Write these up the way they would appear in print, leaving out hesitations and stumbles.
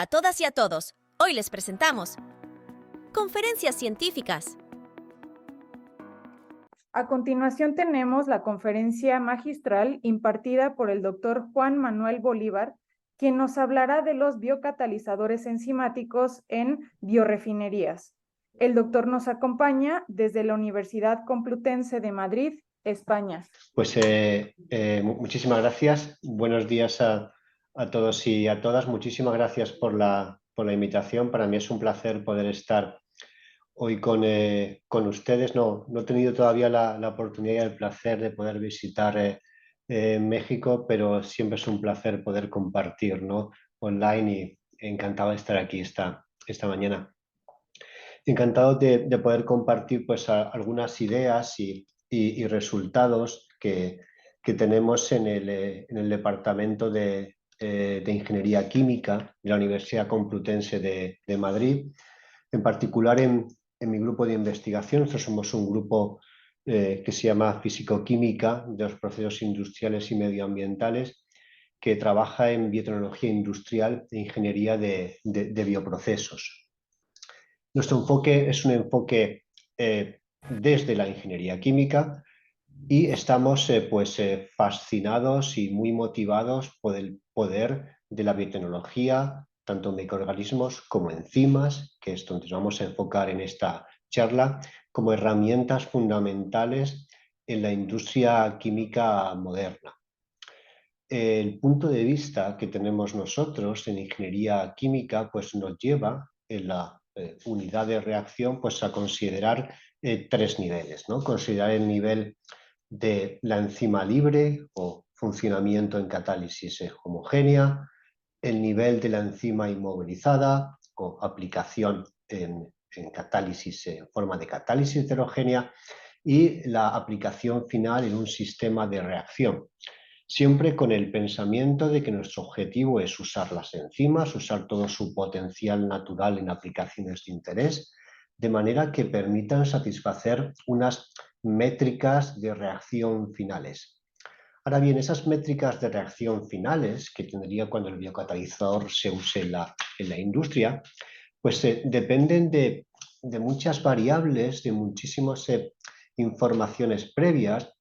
a todas y a todos. Hoy les presentamos Conferencias Científicas. A continuación tenemos la conferencia magistral impartida por el doctor Juan Manuel Bolívar, quien nos hablará de los biocatalizadores enzimáticos en biorefinerías. El doctor nos acompaña desde la Universidad Complutense de Madrid, España. Pues muchísimas gracias. Buenos días a todos y a todas. Muchísimas gracias por la invitación. Para mí es un placer poder estar hoy con ustedes. No he tenido todavía la oportunidad y el placer de poder visitar México, pero siempre es un placer poder compartir, ¿no?, online, y encantado de estar aquí esta mañana. Encantado de poder compartir pues algunas ideas y resultados que tenemos en el Departamento de Ingeniería Química de la Universidad Complutense de Madrid. En particular en mi grupo de investigación. Nosotros somos un grupo que se llama Físico-Química de los Procesos Industriales y Medioambientales, que trabaja en biotecnología industrial e ingeniería de bioprocesos. Nuestro enfoque es un enfoque desde la ingeniería química, y estamos fascinados y muy motivados por el poder de la biotecnología, tanto en microorganismos como enzimas, que es donde nos vamos a enfocar en esta charla, como herramientas fundamentales en la industria química moderna. El punto de vista que tenemos nosotros en ingeniería química pues nos lleva en la unidad de reacción pues a considerar tres niveles, ¿no? Considerar el nivel de la enzima libre o funcionamiento en catálisis homogénea, el nivel de la enzima inmovilizada o aplicación en catálisis en forma de catálisis heterogénea, y la aplicación final en un sistema de reacción. Siempre con el pensamiento de que nuestro objetivo es usar las enzimas, usar todo su potencial natural en aplicaciones de interés, de manera que permitan satisfacer unas métricas de reacción finales. Ahora bien, esas métricas de reacción finales que tendría cuando el biocatalizador se use en la industria, pues dependen de muchas variables, de muchísimas informaciones previas,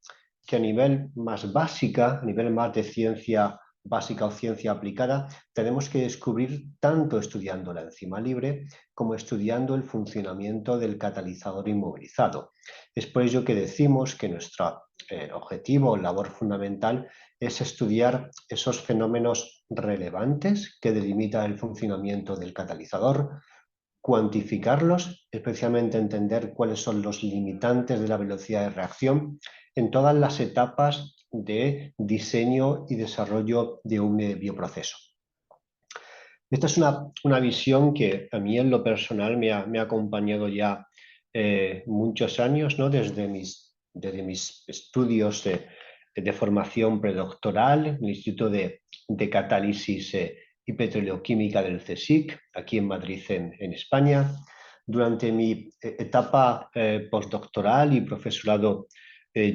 que a nivel más básica, a nivel más de ciencia básica o ciencia aplicada, tenemos que descubrir tanto estudiando la enzima libre como estudiando el funcionamiento del catalizador inmovilizado. Es por ello que decimos que nuestro objetivo o labor fundamental es estudiar esos fenómenos relevantes que delimitan el funcionamiento del catalizador, cuantificarlos, especialmente entender cuáles son los limitantes de la velocidad de reacción en todas las etapas de diseño y desarrollo de un bioproceso. Esta es una visión que a mí en lo personal me ha acompañado ya muchos años, ¿no? Desde mis estudios de formación predoctoral en el Instituto de Catálisis y Petroleoquímica del CSIC, aquí en Madrid, en España. Durante mi etapa postdoctoral y profesorado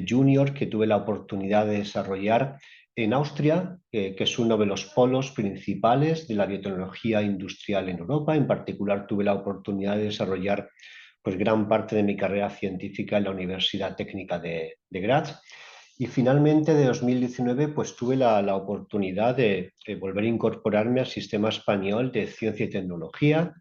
junior, que tuve la oportunidad de desarrollar en Austria, que es uno de los polos principales de la biotecnología industrial en Europa. En particular, tuve la oportunidad de desarrollar pues, gran parte de mi carrera científica en la Universidad Técnica de Graz. Y finalmente, de 2019, pues tuve la oportunidad de volver a incorporarme al sistema español de ciencia y tecnología,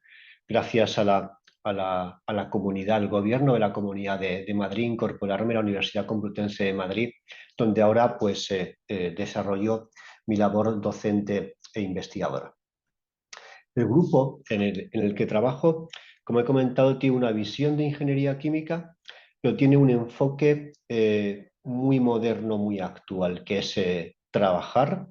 gracias a la comunidad, al gobierno de la Comunidad de Madrid, incorporarme a la Universidad Complutense de Madrid, donde ahora pues desarrollo mi labor docente e investigadora. El grupo en el que trabajo, como he comentado, tiene una visión de ingeniería química, pero tiene un enfoque muy moderno, muy actual, que es trabajar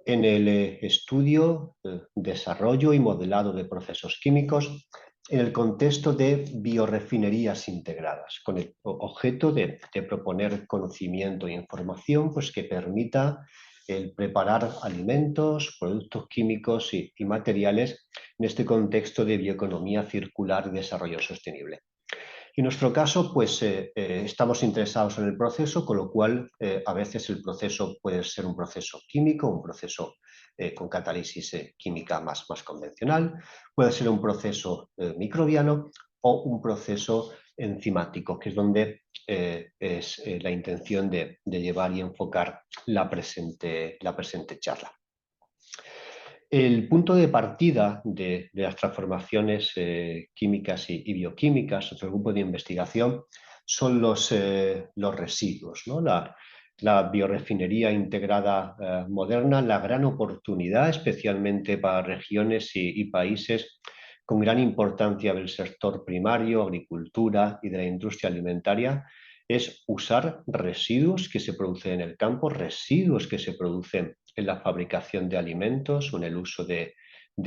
en el estudio, desarrollo y modelado de procesos químicos en el contexto de biorefinerías integradas, con el objeto de proponer conocimiento e información pues, que permita el preparar alimentos, productos químicos y materiales en este contexto de bioeconomía circular y desarrollo sostenible. En nuestro caso, pues estamos interesados en el proceso, con lo cual a veces el proceso puede ser un proceso químico, un proceso con catálisis química más convencional, puede ser un proceso microbiano o un proceso enzimático, que es donde es la intención de llevar y enfocar la presente charla. El punto de partida de las transformaciones químicas y bioquímicas, otro grupo de investigación, son los residuos, ¿no? La biorefinería integrada moderna, la gran oportunidad, especialmente para regiones y países con gran importancia del sector primario, agricultura y de la industria alimentaria, es usar residuos que se producen en el campo, residuos que se producen en la fabricación de alimentos o en el uso de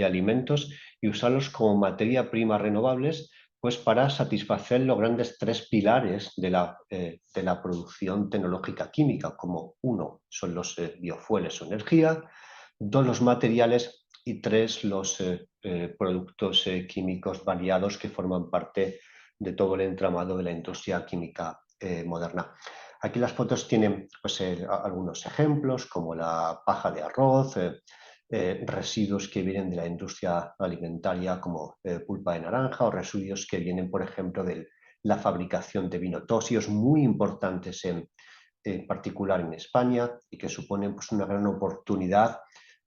alimentos, y usarlos como materia prima renovables, pues para satisfacer los grandes tres pilares de la producción tecnológica química, como uno son los biofueles o energía, dos los materiales y tres los productos químicos variados que forman parte de todo el entramado de la industria química moderna. Aquí las fotos tienen pues, algunos ejemplos, como la paja de arroz, residuos que vienen de la industria alimentaria, como pulpa de naranja, o residuos que vienen, por ejemplo, de la fabricación de vino, tóxicos muy importantes en particular en España, y que suponen pues, una gran oportunidad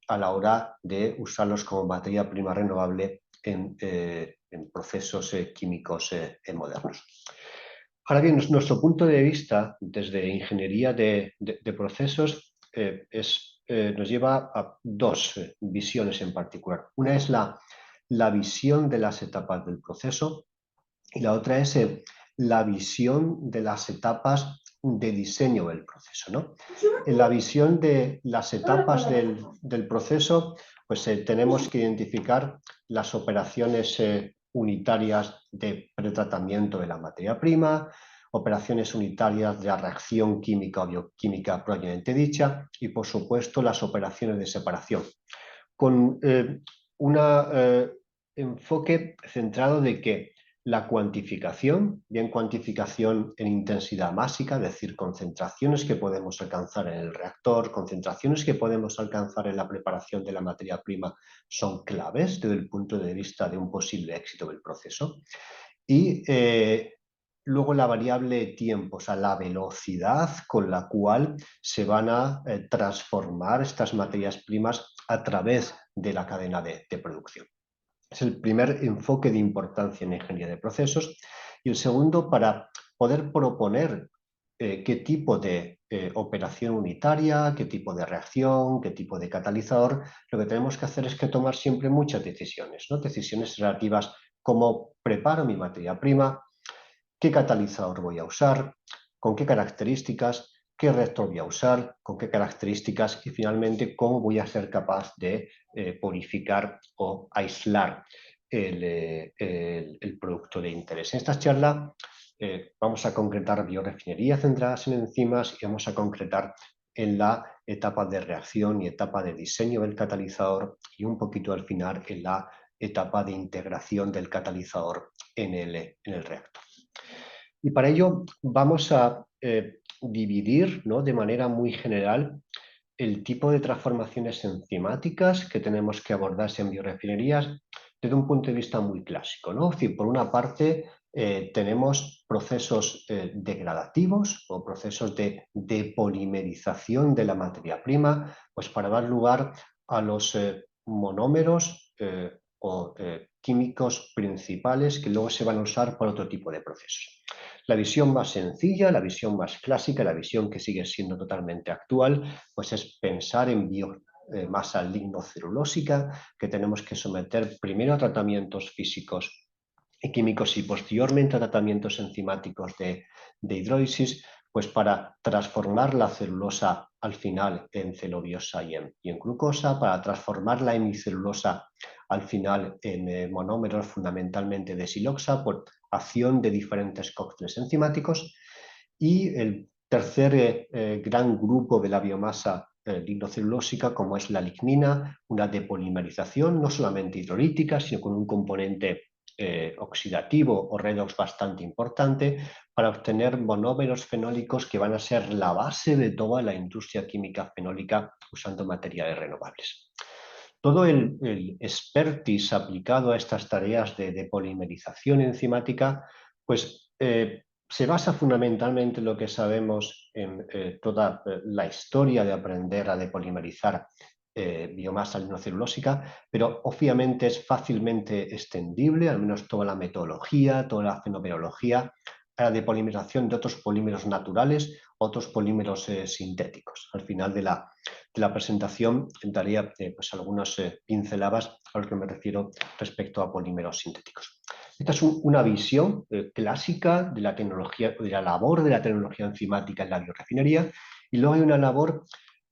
a la hora de usarlos como materia prima renovable en procesos químicos modernos. Ahora bien, nuestro punto de vista desde ingeniería de procesos nos lleva a dos visiones en particular. Una es la visión de las etapas del proceso, y la otra es la visión de las etapas de diseño del proceso, ¿no? En la visión de las etapas del proceso, pues tenemos que identificar las operaciones unitarias de pretratamiento de la materia prima, operaciones unitarias de la reacción química o bioquímica propiamente dicha, y por supuesto las operaciones de separación, con un enfoque centrado de que la cuantificación, bien cuantificación en intensidad másica, es decir, concentraciones que podemos alcanzar en el reactor, concentraciones que podemos alcanzar en la preparación de la materia prima, son claves desde el punto de vista de un posible éxito del proceso. Y luego la variable tiempo, o sea, la velocidad con la cual se van a transformar estas materias primas a través de la cadena de producción. Es el primer enfoque de importancia en ingeniería de procesos. Y el segundo, para poder proponer qué tipo de operación unitaria, qué tipo de reacción, qué tipo de catalizador, lo que tenemos que hacer es que tomar siempre muchas decisiones, ¿no? Decisiones relativas a cómo preparo mi materia prima, qué catalizador voy a usar, con qué características, qué reactor voy a usar, con qué características, y finalmente cómo voy a ser capaz de purificar o aislar el producto de interés. En esta charla vamos a concretar biorefinerías centradas en enzimas, y vamos a concretar en la etapa de reacción y etapa de diseño del catalizador, y un poquito al final en la etapa de integración del catalizador en el reactor. Y para ello vamos a dividir, ¿no?, de manera muy general el tipo de transformaciones enzimáticas que tenemos que abordar en biorefinerías desde un punto de vista muy clásico, ¿no? Es decir, por una parte tenemos procesos degradativos o procesos de depolimerización de la materia prima, pues para dar lugar a los monómeros o químicos principales que luego se van a usar para otro tipo de procesos. La visión más sencilla, la visión más clásica, la visión que sigue siendo totalmente actual, pues es pensar en biomasa lignocelulósica, que tenemos que someter primero a tratamientos físicos y químicos y posteriormente a tratamientos enzimáticos de hidrólisis, pues para transformar la celulosa al final en celobiosa y en glucosa, para transformar la hemicelulosa al final en monómeros fundamentalmente de siloxa por acción de diferentes cócteles enzimáticos. Y el tercer gran grupo de la biomasa lignocelulósica, como es la lignina, una depolimerización no solamente hidrolítica, sino con un componente oxidativo o redox bastante importante para obtener monómeros fenólicos que van a ser la base de toda la industria química fenólica usando materiales renovables. Todo el expertise aplicado a estas tareas de polimerización enzimática, pues se basa fundamentalmente en lo que sabemos en toda la historia de aprender a depolimerizar biomasa lignocelulósica, pero obviamente es fácilmente extendible, al menos toda la metodología, toda la fenomenología, a la depolimerización de otros polímeros naturales, otros polímeros sintéticos. Al final de la presentación daría pues algunas pinceladas a lo que me refiero respecto a polímeros sintéticos. Esta es una visión clásica de la tecnología, de la labor de la tecnología enzimática en la biorefinería, y luego hay una labor,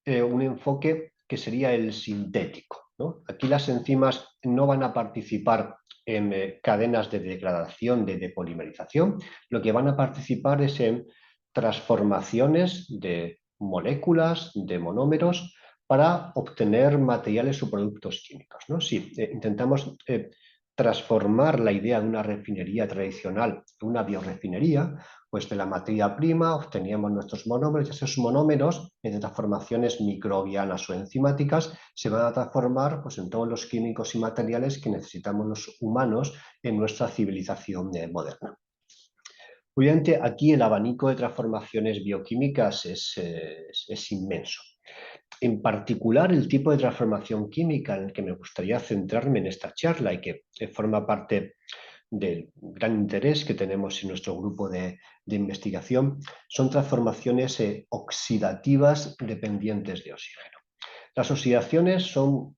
un enfoque que sería el sintético, ¿no? Aquí las enzimas no van a participar en cadenas de degradación, de polimerización. Lo que van a participar es en transformaciones de moléculas, de monómeros, para obtener materiales o productos químicos, ¿no? Si intentamos transformar la idea de una refinería tradicional en una biorefinería, pues de la materia prima obteníamos nuestros monómeros, y esos monómeros, en transformaciones microbianas o enzimáticas, se van a transformar pues, en todos los químicos y materiales que necesitamos los humanos en nuestra civilización moderna. Obviamente aquí el abanico de transformaciones bioquímicas es inmenso. En particular, el tipo de transformación química en el que me gustaría centrarme en esta charla y que forma parte del gran interés que tenemos en nuestro grupo de investigación son transformaciones oxidativas dependientes de oxígeno. Las oxidaciones son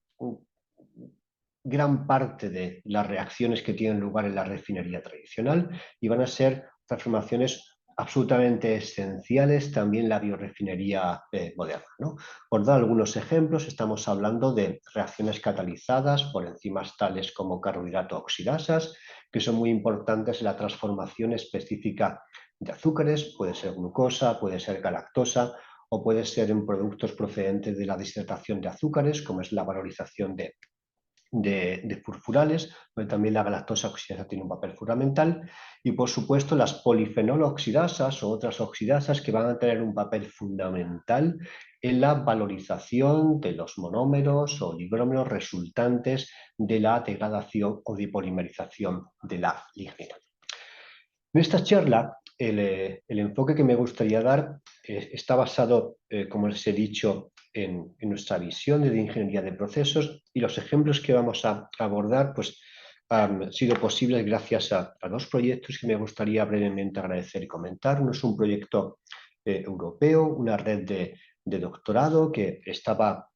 gran parte de las reacciones que tienen lugar en la refinería tradicional y van a ser transformaciones absolutamente esenciales también en la biorefinería moderna, ¿no? Por dar algunos ejemplos, estamos hablando de reacciones catalizadas por enzimas tales como carbohidrato oxidasas, que son muy importantes en la transformación específica de azúcares, puede ser glucosa, puede ser galactosa o puede ser en productos procedentes de la deshidratación de azúcares, como es la valorización de furfurales, donde también la galactosa oxidasa tiene un papel fundamental, y por supuesto las polifenoloxidasas o otras oxidasas que van a tener un papel fundamental en la valorización de los monómeros o oligómeros resultantes de la degradación o depolimerización de la lignina. En esta charla, el enfoque que me gustaría dar está basado, como les he dicho, en nuestra visión de ingeniería de procesos, y los ejemplos que vamos a abordar pues, han sido posibles gracias a dos proyectos que me gustaría brevemente agradecer y comentar. Uno es un proyecto europeo, una red de doctorado que estaba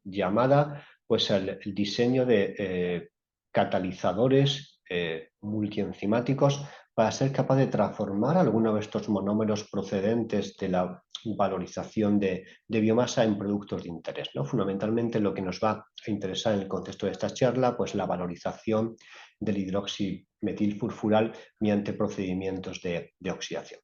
llamada pues, al diseño de catalizadores multienzimáticos para ser capaz de transformar algunos de estos monómeros procedentes de la valorización de biomasa en productos de interés, ¿no? Fundamentalmente lo que nos va a interesar en el contexto de esta charla, pues la valorización del hidroximetilfurfural mediante procedimientos de oxidación.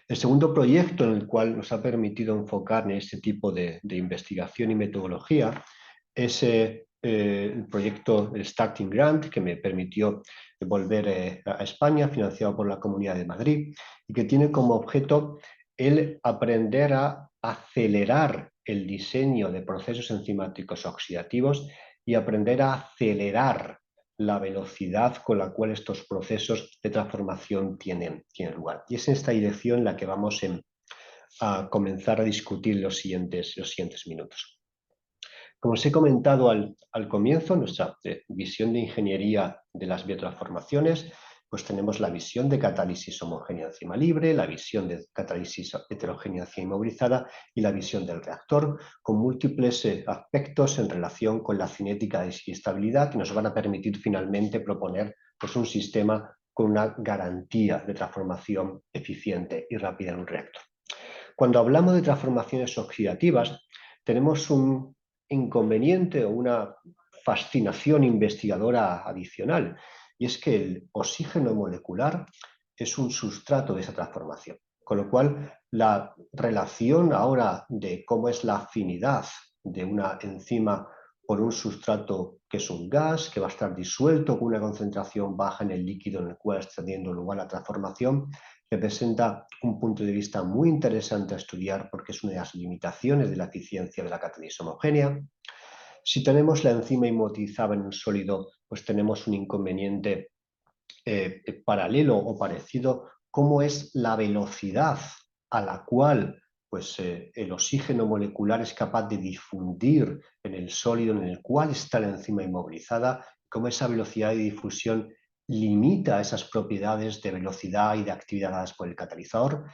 El segundo proyecto en el cual nos ha permitido enfocar en este tipo de investigación y metodología es el proyecto Starting Grant, que me permitió volver a España, financiado por la Comunidad de Madrid, y que tiene como objeto el aprender a acelerar el diseño de procesos enzimáticos oxidativos y aprender a acelerar la velocidad con la cual estos procesos de transformación tienen lugar. Y es en esta dirección en la que vamos a comenzar a discutir los siguientes minutos. Como os he comentado al comienzo, nuestra visión de ingeniería de las biotransformaciones, pues tenemos la visión de catálisis homogénea enzima libre, la visión de catálisis heterogénea enzima inmovilizada y la visión del reactor, con múltiples aspectos en relación con la cinética de estabilidad que nos van a permitir finalmente proponer pues, un sistema con una garantía de transformación eficiente y rápida en un reactor. Cuando hablamos de transformaciones oxidativas, tenemos un inconveniente o una fascinación investigadora adicional, y es que el oxígeno molecular es un sustrato de esa transformación, con lo cual la relación ahora de cómo es la afinidad de una enzima por un sustrato que es un gas, que va a estar disuelto con una concentración baja en el líquido en el cual está teniendo lugar la transformación, representa un punto de vista muy interesante a estudiar porque es una de las limitaciones de la eficiencia de la catálisis homogénea. Si tenemos la enzima inmovilizada en un sólido, pues tenemos un inconveniente paralelo o parecido, cómo es la velocidad a la cual el oxígeno molecular es capaz de difundir en el sólido en el cual está la enzima inmovilizada, cómo esa velocidad de difusión limita esas propiedades de velocidad y de actividad dadas por el catalizador.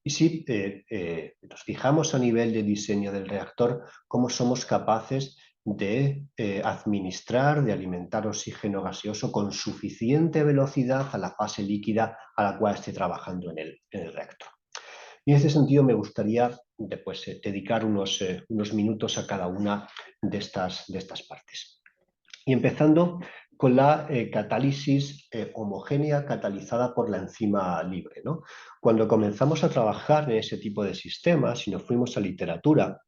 Y si nos fijamos a nivel de diseño del reactor, cómo somos capaces de administrar, de alimentar oxígeno gaseoso con suficiente velocidad a la fase líquida a la cual esté trabajando en el reactor. Y en ese sentido me gustaría dedicar unos minutos a cada una de estas partes. Y empezando con la catálisis homogénea catalizada por la enzima libre, ¿no? Cuando comenzamos a trabajar en ese tipo de sistemas y nos fuimos a literatura,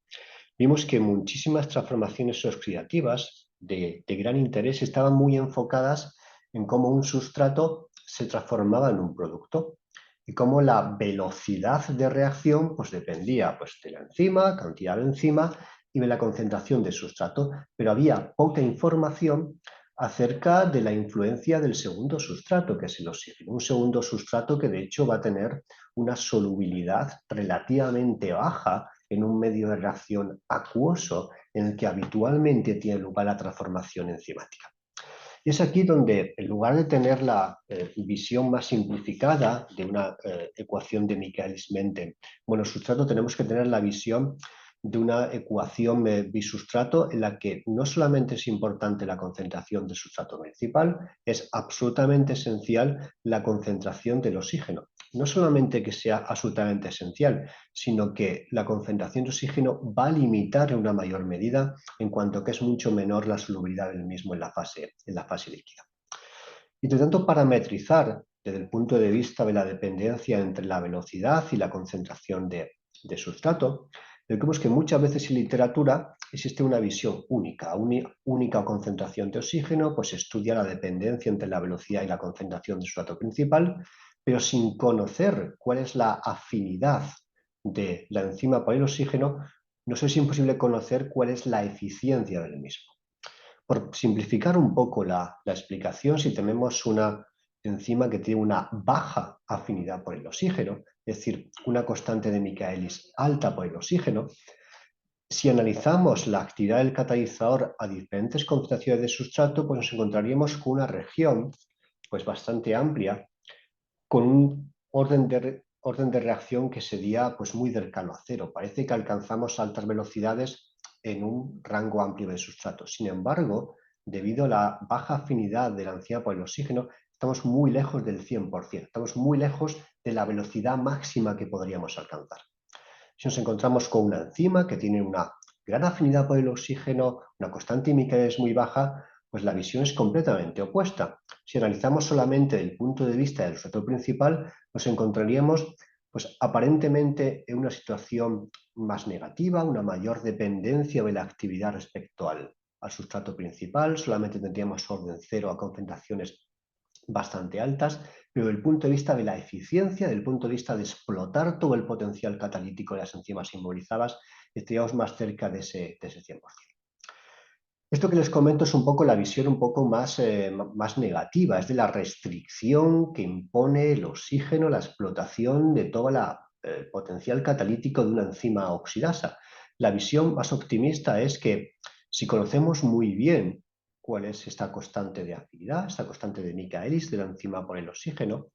vimos que muchísimas transformaciones oxidativas de gran interés estaban muy enfocadas en cómo un sustrato se transformaba en un producto y cómo la velocidad de reacción dependía de la enzima, cantidad de enzima y de la concentración de sustrato, pero había poca información acerca de la influencia del segundo sustrato, que es el oxígeno. Un segundo sustrato que de hecho va a tener una solubilidad relativamente baja en un medio de reacción acuoso en el que habitualmente tiene lugar la transformación enzimática. Y es aquí donde, en lugar de tener la visión más simplificada de una ecuación de Michaelis-Menten monosustrato, tenemos que tener la visión de una ecuación bisustrato en la que no solamente es importante la concentración del sustrato principal, es absolutamente esencial la concentración del oxígeno. No solamente que sea absolutamente esencial, sino que la concentración de oxígeno va a limitar en una mayor medida en cuanto que es mucho menor la solubilidad del mismo en la fase líquida. Intentando parametrizar desde el punto de vista de la dependencia entre la velocidad y la concentración de sustrato, vemos que muchas veces en literatura existe una visión única, única concentración de oxígeno, pues estudia la dependencia entre la velocidad y la concentración de sustrato principal, pero sin conocer cuál es la afinidad de la enzima por el oxígeno, nos es imposible conocer cuál es la eficiencia del mismo. Por simplificar un poco la explicación, si tenemos una enzima que tiene una baja afinidad por el oxígeno, es decir, una constante de Michaelis alta por el oxígeno, si analizamos la actividad del catalizador a diferentes concentraciones de sustrato, pues nos encontraríamos con una región bastante amplia, con un orden de reacción que sería muy cercano a cero. Parece que alcanzamos altas velocidades en un rango amplio de sustratos. Sin embargo, debido a la baja afinidad de la enzima por el oxígeno, estamos muy lejos del 100%, estamos muy lejos de la velocidad máxima que podríamos alcanzar. Si nos encontramos con una enzima que tiene una gran afinidad por el oxígeno, una constante Michaelis muy baja, pues la visión es completamente opuesta. Si analizamos solamente desde el punto de vista del sustrato principal, nos encontraríamos aparentemente en una situación más negativa, una mayor dependencia de la actividad respecto al sustrato principal, solamente tendríamos orden cero a concentraciones bastante altas, pero desde el punto de vista de la eficiencia, desde el punto de vista de explotar todo el potencial catalítico de las enzimas inmovilizadas, estaríamos más cerca de ese 100%. Esto que les comento es un poco la visión un poco más negativa, es de la restricción que impone el oxígeno, la explotación de todo el potencial catalítico de una enzima oxidasa. La visión más optimista es que si conocemos muy bien cuál es esta constante de afinidad, esta constante de Michaelis de la enzima por el oxígeno,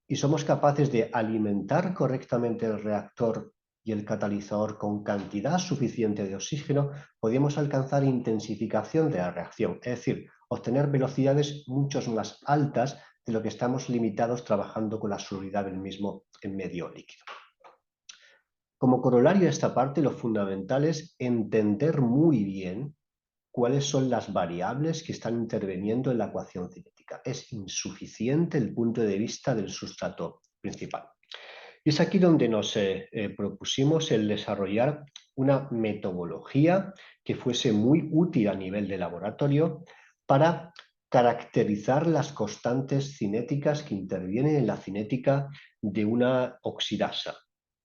y somos capaces de alimentar correctamente el reactor y el catalizador con cantidad suficiente de oxígeno, podemos alcanzar intensificación de la reacción, es decir, obtener velocidades mucho más altas de lo que estamos limitados trabajando con la solubilidad del mismo en medio líquido. Como corolario de esta parte, lo fundamental es entender muy bien cuáles son las variables que están interviniendo en la ecuación cinética. Es insuficiente el punto de vista del sustrato principal. Y es aquí donde nos propusimos el desarrollar una metodología que fuese muy útil a nivel de laboratorio para caracterizar las constantes cinéticas que intervienen en la cinética de una oxidasa,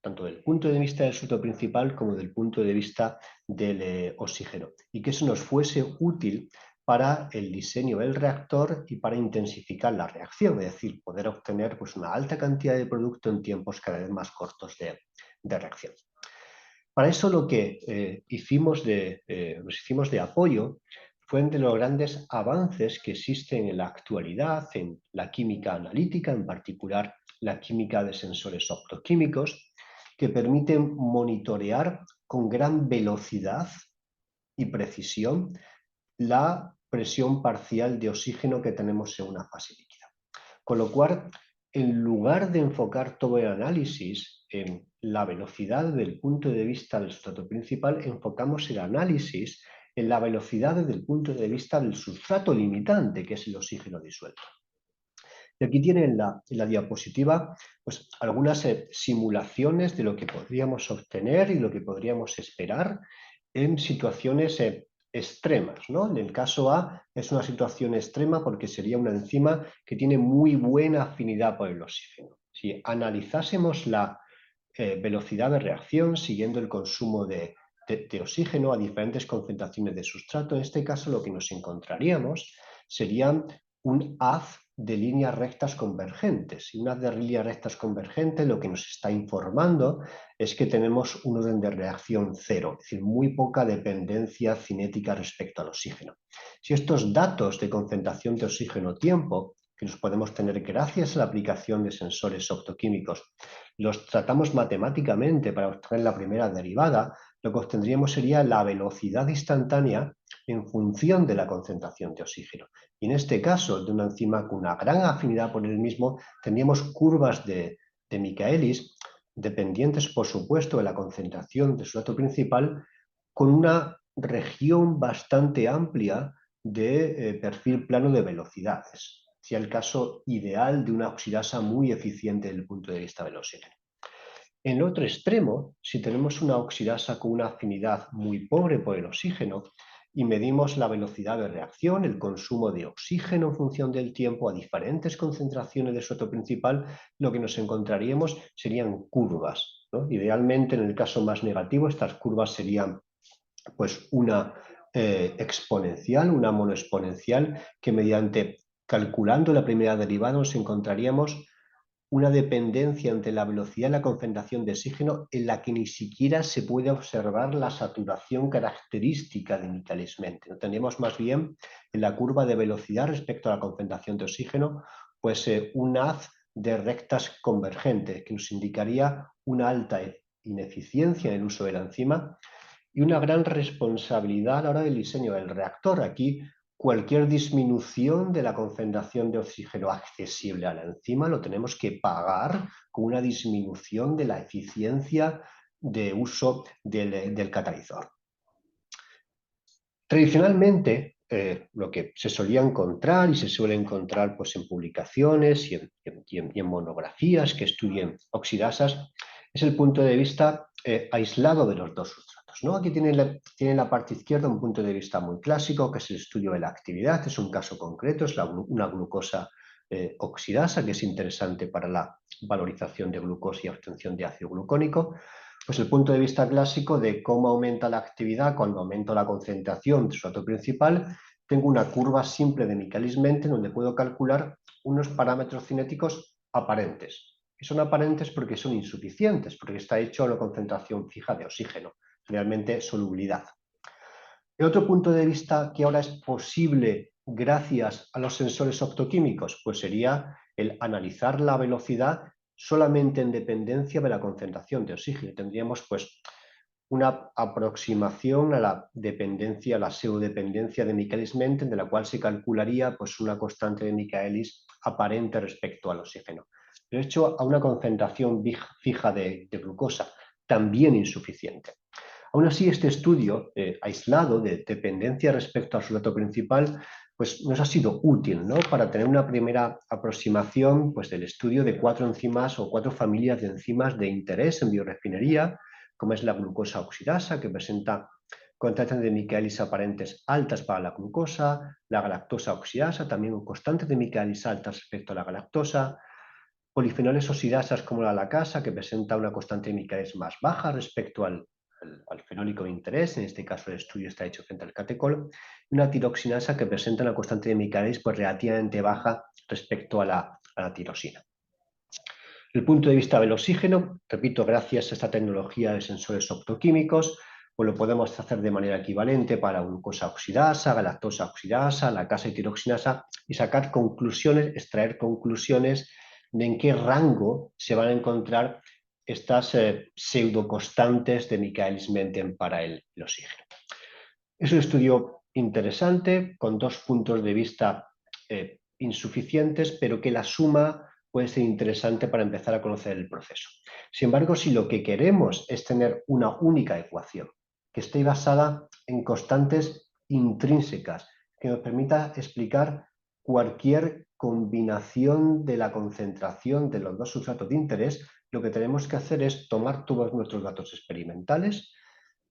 tanto desde el punto de vista del sustrato principal como desde el punto de vista del oxígeno, y que eso nos fuese útil para el diseño del reactor y para intensificar la reacción, es decir, poder obtener pues, una alta cantidad de producto en tiempos cada vez más cortos de reacción. Para eso lo que nos hicimos de apoyo fue de los grandes avances que existen en la actualidad en la química analítica, en particular la química de sensores optoquímicos, que permiten monitorear con gran velocidad y precisión la presión parcial de oxígeno que tenemos en una fase líquida. Con lo cual, en lugar de enfocar todo el análisis en la velocidad desde el punto de vista del sustrato principal, enfocamos el análisis en la velocidad desde el punto de vista del sustrato limitante, que es el oxígeno disuelto. Y aquí tienen en la diapositiva pues, algunas simulaciones de lo que podríamos obtener y lo que podríamos esperar en situaciones extremas, ¿no? En el caso A es una situación extrema porque sería una enzima que tiene muy buena afinidad por el oxígeno. Si analizásemos la velocidad de reacción siguiendo el consumo de oxígeno a diferentes concentraciones de sustrato, en este caso lo que nos encontraríamos sería un haz de líneas rectas convergentes. Y un haz de líneas rectas convergentes lo que nos está informando es que tenemos un orden de reacción cero, es decir, muy poca dependencia cinética respecto al oxígeno. Si estos datos de concentración de oxígeno-tiempo, que los podemos tener gracias a la aplicación de sensores optoquímicos, los tratamos matemáticamente para obtener la primera derivada, lo que obtendríamos sería la velocidad instantánea en función de la concentración de oxígeno. Y en este caso, de una enzima con una gran afinidad por el mismo, tendríamos curvas de Michaelis dependientes, por supuesto, de la concentración del sustrato principal, con una región bastante amplia de perfil plano de velocidades. Sería el caso ideal de una oxidasa muy eficiente desde el punto de vista del oxígeno. En el otro extremo, si tenemos una oxidasa con una afinidad muy pobre por el oxígeno y medimos la velocidad de reacción, el consumo de oxígeno en función del tiempo a diferentes concentraciones de sustrato principal, lo que nos encontraríamos serían curvas, ¿no? Idealmente, en el caso más negativo, estas curvas serían pues una exponencial, una monoexponencial, que mediante calculando la primera derivada nos encontraríamos una dependencia entre la velocidad y la concentración de oxígeno en la que ni siquiera se puede observar la saturación característica de Michaelis-Menten. Tendríamos más bien en la curva de velocidad respecto a la concentración de oxígeno, pues un haz de rectas convergentes que nos indicaría una alta ineficiencia en el uso de la enzima y una gran responsabilidad a la hora del diseño del reactor. Aquí cualquier disminución de la concentración de oxígeno accesible a la enzima lo tenemos que pagar con una disminución de la eficiencia de uso del catalizador. Tradicionalmente, lo que se solía encontrar y se suele encontrar pues, en publicaciones y en monografías que estudien oxidasas es el punto de vista aislado de los dos sustratos, ¿no? Aquí tiene la parte izquierda un punto de vista muy clásico, que es el estudio de la actividad. Es un caso concreto, es una glucosa oxidasa, que es interesante para la valorización de glucosa y obtención de ácido glucónico. Pues el punto de vista clásico de cómo aumenta la actividad cuando aumento la concentración del sustrato principal. Tengo una curva simple de Michaelis-Menten donde puedo calcular unos parámetros cinéticos aparentes. Y son aparentes porque son insuficientes, porque está hecho a una concentración fija de oxígeno, realmente solubilidad. El otro punto de vista que ahora es posible gracias a los sensores optoquímicos, pues sería el analizar la velocidad solamente en dependencia de la concentración de oxígeno. Tendríamos pues una aproximación a la dependencia, a la pseudodependencia de Michaelis-Menten, de la cual se calcularía pues una constante de Michaelis aparente respecto al oxígeno. Pero hecho a una concentración fija de glucosa, también insuficiente. Aún así, este estudio aislado de dependencia respecto al sustrato principal pues nos ha sido útil, ¿no? Para tener una primera aproximación pues, del estudio de 4 enzimas o 4 familias de enzimas de interés en biorefinería, como es la glucosa oxidasa, que presenta constantes de Michaelis aparentes altas para la glucosa, la galactosa oxidasa, también con constantes de Michaelis altas respecto a la galactosa, polifenoles oxidasas como la lacasa, que presenta una constante de Michaelis más baja respecto al fenólico de interés, en este caso el estudio está hecho frente al catecol, y una tiroxinasa que presenta una constante de Michaelis pues, relativamente baja respecto a la tirosina. Desde el punto de vista del oxígeno, repito, gracias a esta tecnología de sensores optoquímicos, pues lo podemos hacer de manera equivalente para glucosa oxidasa, galactosa oxidasa, lacasa y tiroxinasa y sacar conclusiones, extraer conclusiones de en qué rango se van a encontrar estas pseudoconstantes de Michaelis-Menten para el oxígeno. Es un estudio interesante con 2 puntos de vista insuficientes, pero que la suma puede ser interesante para empezar a conocer el proceso. Sin embargo, si lo que queremos es tener una única ecuación que esté basada en constantes intrínsecas, que nos permita explicar cualquier combinación de la concentración de los 2 sustratos de interés, lo que tenemos que hacer es tomar todos nuestros datos experimentales,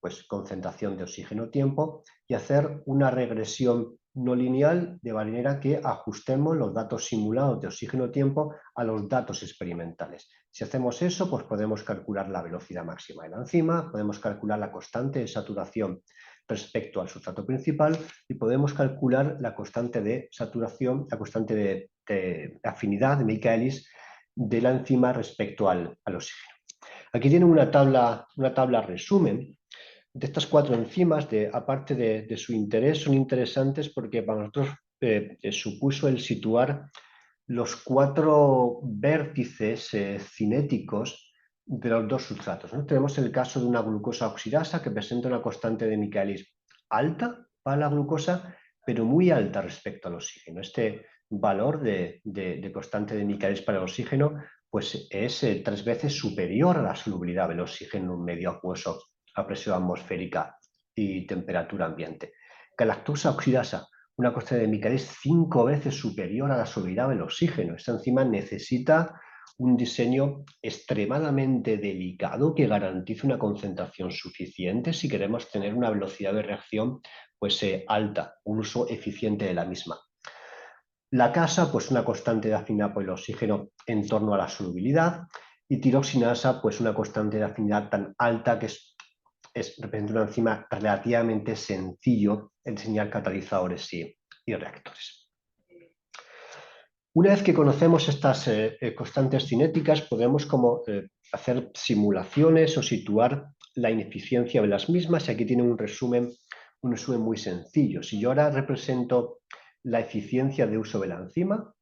pues concentración de oxígeno-tiempo, y hacer una regresión no lineal de manera que ajustemos los datos simulados de oxígeno-tiempo a los datos experimentales. Si hacemos eso, pues podemos calcular la velocidad máxima de la enzima, podemos calcular la constante de saturación respecto al sustrato principal y podemos calcular la constante de saturación, la constante de afinidad de Michaelis de la enzima respecto al oxígeno. Aquí tienen una tabla resumen de estas 4 enzimas, aparte de su interés, son interesantes porque para nosotros supuso el situar los 4 vértices cinéticos de los 2 sustratos, ¿no? Tenemos el caso de una glucosa oxidasa que presenta una constante de Michaelis alta para la glucosa, pero muy alta respecto al oxígeno. Este valor de constante de Michaelis para el oxígeno pues es 3 veces superior a la solubilidad del oxígeno en un medio acuoso a presión atmosférica y temperatura ambiente. Galactosa oxidasa, una constante de Michaelis 5 veces superior a la solubilidad del oxígeno. Esta enzima necesita un diseño extremadamente delicado que garantice una concentración suficiente si queremos tener una velocidad de reacción pues, alta, un uso eficiente de la misma. La casa, pues una constante de afinidad por el oxígeno en torno a la solubilidad, y tiroxinasa, pues una constante de afinidad tan alta que representa una enzima relativamente sencillo en diseñar catalizadores y reactores. Una vez que conocemos estas constantes cinéticas, podemos hacer simulaciones o situar la ineficiencia de las mismas, y aquí tiene un resumen muy sencillo. Si yo ahora represento la eficiencia de uso de la enzima,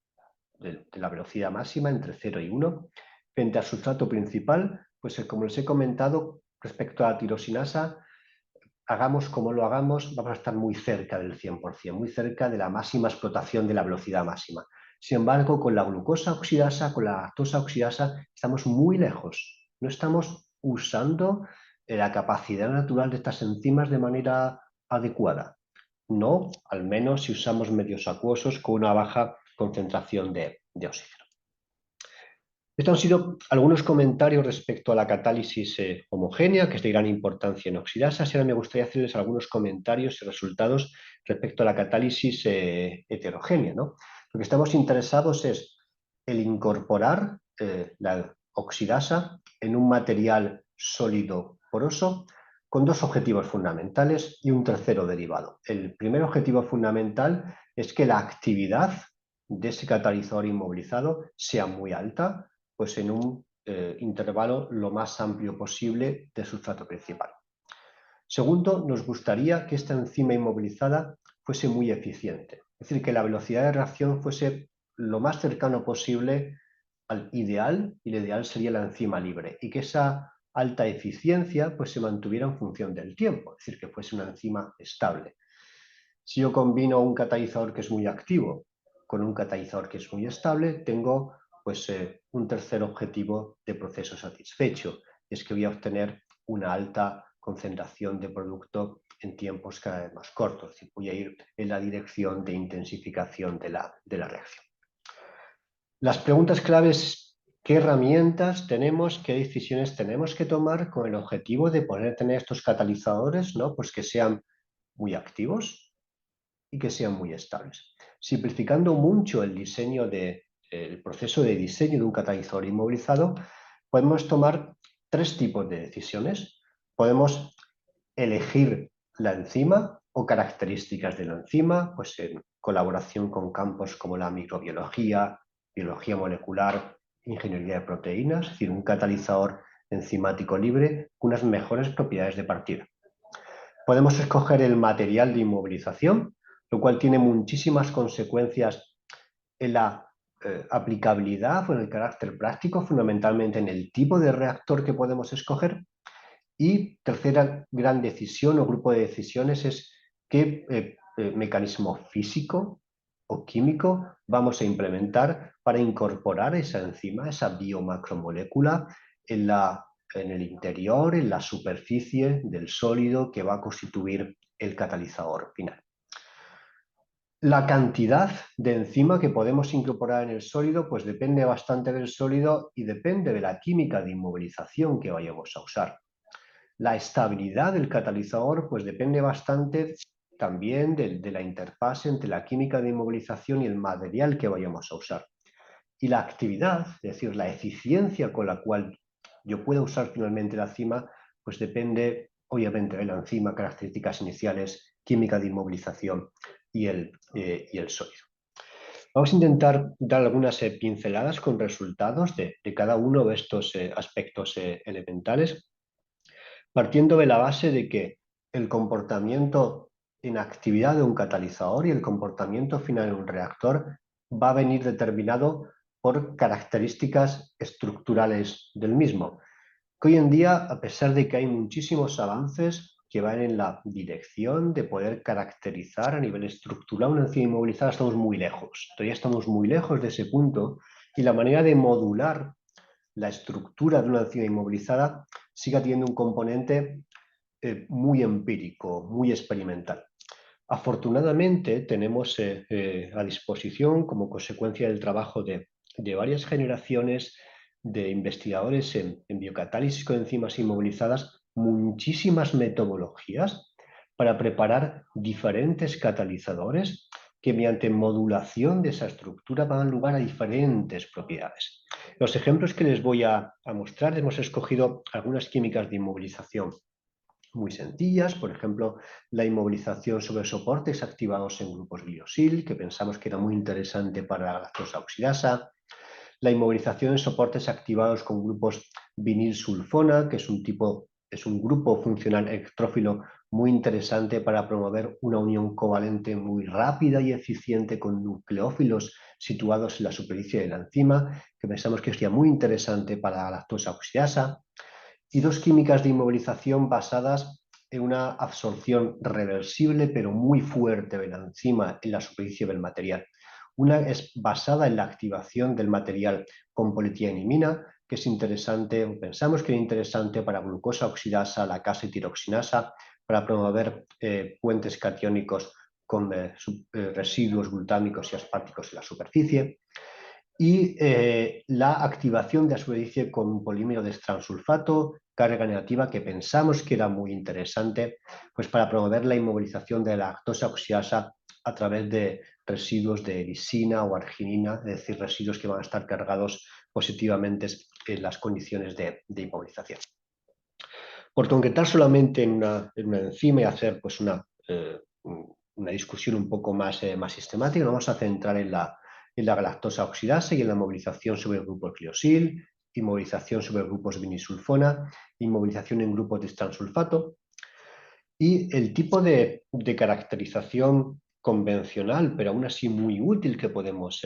de la velocidad máxima entre 0 y 1, frente al sustrato principal, pues como les he comentado, respecto a la tirosinasa, hagamos como lo hagamos, vamos a estar muy cerca del 100%, muy cerca de la máxima explotación de la velocidad máxima. Sin embargo, con la glucosa oxidasa, con la lactosa oxidasa, estamos muy lejos. No estamos usando la capacidad natural de estas enzimas de manera adecuada. No, al menos si usamos medios acuosos con una baja concentración de oxígeno. Estos han sido algunos comentarios respecto a la catálisis homogénea, que es de gran importancia en oxidasas, y ahora me gustaría hacerles algunos comentarios y resultados respecto a la catálisis heterogénea, ¿no? Lo que estamos interesados es el incorporar la oxidasa en un material sólido poroso con 2 objetivos fundamentales y un tercero derivado. El primer objetivo fundamental es que la actividad de ese catalizador inmovilizado sea muy alta, pues en un intervalo lo más amplio posible del sustrato principal. Segundo, nos gustaría que esta enzima inmovilizada fuese muy eficiente, es decir, que la velocidad de reacción fuese lo más cercano posible al ideal, y el ideal sería la enzima libre, y que esa alta eficiencia pues, se mantuviera en función del tiempo, es decir, que fuese una enzima estable. Si yo combino un catalizador que es muy activo con un catalizador que es muy estable, tengo pues, un tercer objetivo de proceso satisfecho, es que voy a obtener una alta concentración de producto en tiempos cada vez más cortos. Es decir, voy a ir en la dirección de intensificación de la reacción. Las preguntas claves: ¿qué herramientas tenemos, qué decisiones tenemos que tomar con el objetivo de poder tener estos catalizadores, ¿no? Pues que sean muy activos y que sean muy estables? Simplificando mucho el proceso de diseño de un catalizador inmovilizado, podemos tomar tres tipos de decisiones. Podemos elegir la enzima o características de la enzima, pues en colaboración con campos como la microbiología, biología molecular, ingeniería de proteínas, es decir, un catalizador enzimático libre con unas mejores propiedades de partida. Podemos escoger el material de inmovilización, lo cual tiene muchísimas consecuencias en la aplicabilidad o en el carácter práctico, fundamentalmente en el tipo de reactor que podemos escoger. Y tercera gran decisión o grupo de decisiones es qué mecanismo físico o químico vamos a implementar para incorporar esa enzima, esa biomacromolécula en el interior, en la superficie del sólido que va a constituir el catalizador final. La cantidad de enzima que podemos incorporar en el sólido pues depende bastante del sólido y depende de la química de inmovilización que vayamos a usar. La estabilidad del catalizador pues depende bastante también de la interfaz entre la química de inmovilización y el material que vayamos a usar. Y la actividad, es decir, la eficiencia con la cual yo pueda usar finalmente la enzima, pues depende obviamente de la enzima, características iniciales, química de inmovilización y el sólido. Vamos a intentar dar algunas pinceladas con resultados de cada uno de estos aspectos elementales, partiendo de la base de que el comportamiento en actividad de un catalizador y el comportamiento final en un reactor va a venir determinado por características estructurales del mismo. Que hoy en día, a pesar de que hay muchísimos avances que van en la dirección de poder caracterizar a nivel estructural una enzima inmovilizada, estamos muy lejos. Todavía estamos muy lejos de ese punto y la manera de modular la estructura de una enzima inmovilizada sigue teniendo un componente muy empírico, muy experimental. Afortunadamente tenemos a disposición, como consecuencia del trabajo de varias generaciones de investigadores en biocatálisis con enzimas inmovilizadas, muchísimas metodologías para preparar diferentes catalizadores que mediante modulación de esa estructura van a dar lugar a diferentes propiedades. Los ejemplos que les voy a mostrar, hemos escogido algunas químicas de inmovilización muy sencillas, por ejemplo, la inmovilización sobre soportes activados en grupos gliosil, que pensamos que era muy interesante para la lactosa oxidasa, la inmovilización en soportes activados con grupos vinilsulfona, que es un grupo funcional electrófilo muy interesante para promover una unión covalente muy rápida y eficiente con nucleófilos situados en la superficie de la enzima, que pensamos que sería muy interesante para la lactosa oxidasa. Y dos químicas de inmovilización basadas en una absorción reversible pero muy fuerte de la enzima en la superficie del material. Una es basada en la activación del material con politienimina, que es interesante, pensamos que es interesante para glucosa oxidasa, lacasa y tiroxinasa, para promover puentes catiónicos con residuos glutámicos y asparticos en la superficie. Y la activación de la superficie con un polímero de transulfato, carga negativa, que pensamos que era muy interesante pues para promover la inmovilización de la lactosa oxidasa a través de residuos de lisina o arginina, es decir, residuos que van a estar cargados positivamente en las condiciones de inmovilización. Por concretar solamente en una enzima y hacer pues una discusión un poco más sistemática, nos vamos a centrar en la galactosa oxidasa y en la movilización sobre grupos gliosil, inmovilización sobre grupos vinilsulfona, inmovilización en grupos de transulfato. Y el tipo de caracterización convencional, pero aún así muy útil que podemos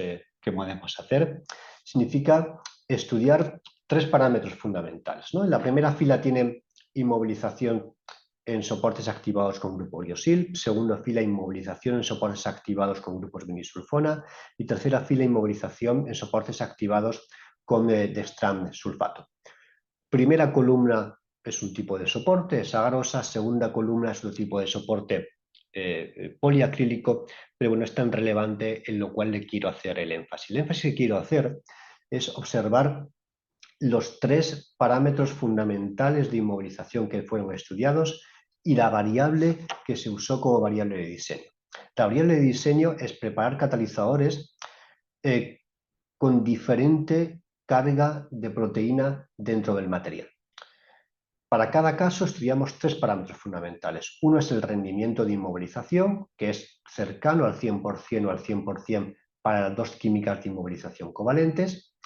hacer, significa estudiar tres parámetros fundamentales, ¿no? En la primera fila tiene inmovilización en soportes activados con grupo gliosil, segunda fila inmovilización en soportes activados con grupos vinilsulfona y tercera fila inmovilización en soportes activados con dextran sulfato. Primera columna es un tipo de soporte, es agrosa, segunda columna es otro tipo de soporte poliacrílico, pero bueno, es tan relevante en lo cual le quiero hacer el énfasis. El énfasis que quiero hacer es observar los 3 parámetros fundamentales de inmovilización que fueron estudiados y la variable que se usó como variable de diseño. La variable de diseño es preparar catalizadores con diferente carga de proteína dentro del material. Para cada caso estudiamos 3 parámetros fundamentales. Uno es el rendimiento de inmovilización, que es cercano al 100% o al 100% para las 2 químicas de inmovilización covalentes,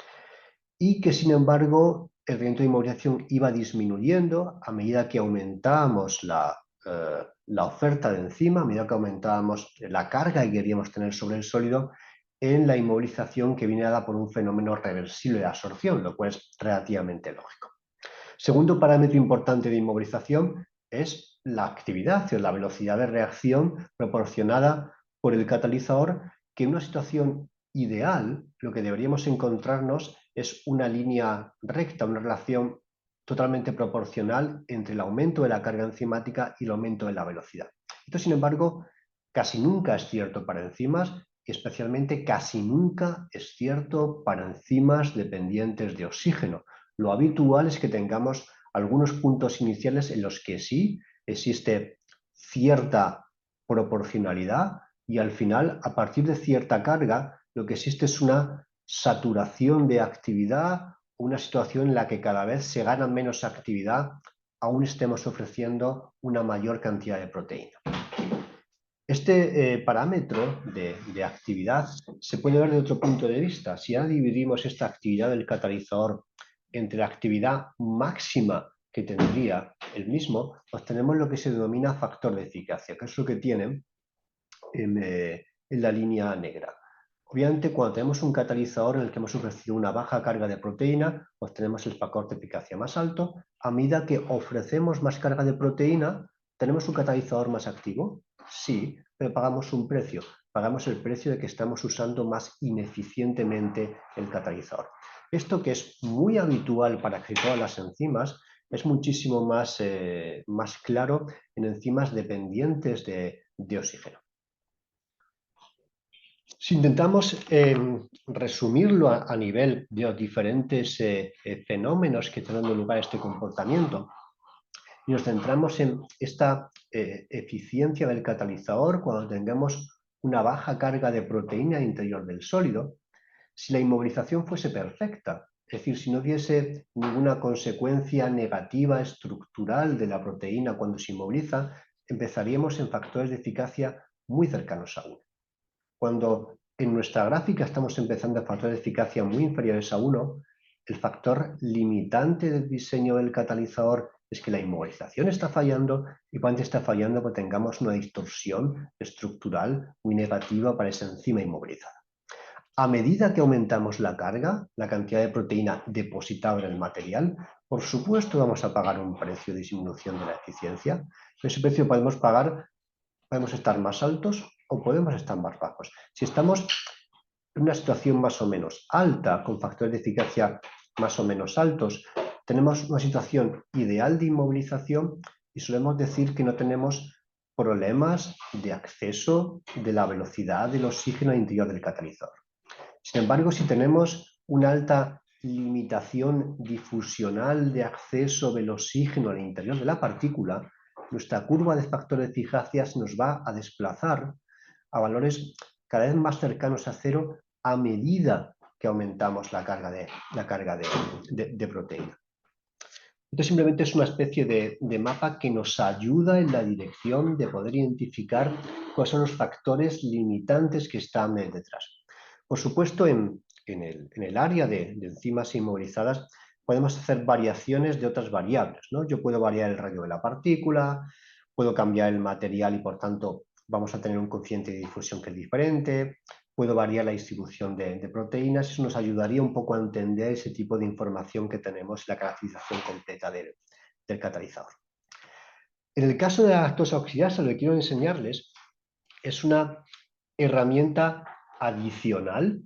y que sin embargo el rendimiento de inmovilización iba disminuyendo a medida que aumentábamos la oferta de enzima, a medida que aumentábamos la carga que queríamos tener sobre el sólido en la inmovilización que viene dada por un fenómeno reversible de absorción, lo cual es relativamente lógico. Segundo parámetro importante de inmovilización es la actividad, la velocidad de reacción proporcionada por el catalizador, que en una situación ideal lo que deberíamos encontrarnos es una línea recta, una relación totalmente proporcional entre el aumento de la carga enzimática y el aumento de la velocidad. Esto, sin embargo, casi nunca es cierto para enzimas y especialmente casi nunca es cierto para enzimas dependientes de oxígeno. Lo habitual es que tengamos algunos puntos iniciales en los que sí existe cierta proporcionalidad y al final, a partir de cierta carga, lo que existe es una saturación de actividad, una situación en la que cada vez se gana menos actividad, aún estemos ofreciendo una mayor cantidad de proteína. Este parámetro de actividad se puede ver de otro punto de vista. Si ahora dividimos esta actividad del catalizador entre la actividad máxima que tendría el mismo, obtenemos lo que se denomina factor de eficacia, que es lo que tienen en la línea negra. Obviamente, cuando tenemos un catalizador en el que hemos ofrecido una baja carga de proteína, obtenemos el factor de eficacia más alto. A medida que ofrecemos más carga de proteína, ¿tenemos un catalizador más activo? Sí, pero pagamos un precio. Pagamos el precio de que estamos usando más ineficientemente el catalizador. Esto, que es muy habitual para casi todas las enzimas, es muchísimo más claro en enzimas dependientes de oxígeno. Si intentamos resumirlo a nivel de los diferentes fenómenos que están dando lugar a este comportamiento, y nos centramos en esta eficiencia del catalizador cuando tengamos una baja carga de proteína interior del sólido, si la inmovilización fuese perfecta, es decir, si no hubiese ninguna consecuencia negativa estructural de la proteína cuando se inmoviliza, empezaríamos en factores de eficacia muy cercanos a 1. Cuando en nuestra gráfica estamos empezando a factores de eficacia muy inferiores a 1, el factor limitante del diseño del catalizador es que la inmovilización está fallando, y cuando está fallando, pues tengamos una distorsión estructural muy negativa para esa enzima inmovilizada. A medida que aumentamos la carga, la cantidad de proteína depositada en el material, por supuesto vamos a pagar un precio de disminución de la eficiencia. Ese precio podemos estar más altos o podemos estar más bajos. Si estamos en una situación más o menos alta, con factores de eficacia más o menos altos, tenemos una situación ideal de inmovilización y solemos decir que no tenemos problemas de acceso de la velocidad del oxígeno al interior del catalizador. Sin embargo, si tenemos una alta limitación difusional de acceso del oxígeno al interior de la partícula, nuestra curva de factor de eficacia nos va a desplazar a valores cada vez más cercanos a 0 a medida que aumentamos la carga de proteína. Esto simplemente es una especie de mapa que nos ayuda en la dirección de poder identificar cuáles son los factores limitantes que están detrás. Por supuesto, en el área de enzimas inmovilizadas podemos hacer variaciones de otras variables, ¿no? Yo puedo variar el radio de la partícula, puedo cambiar el material y por tanto vamos a tener un coeficiente de difusión que es diferente, puedo variar la distribución de proteínas. Eso nos ayudaría un poco a entender ese tipo de información que tenemos en la caracterización completa del catalizador. En el caso de la lactosa oxidasa, lo que quiero enseñarles es una herramienta adicional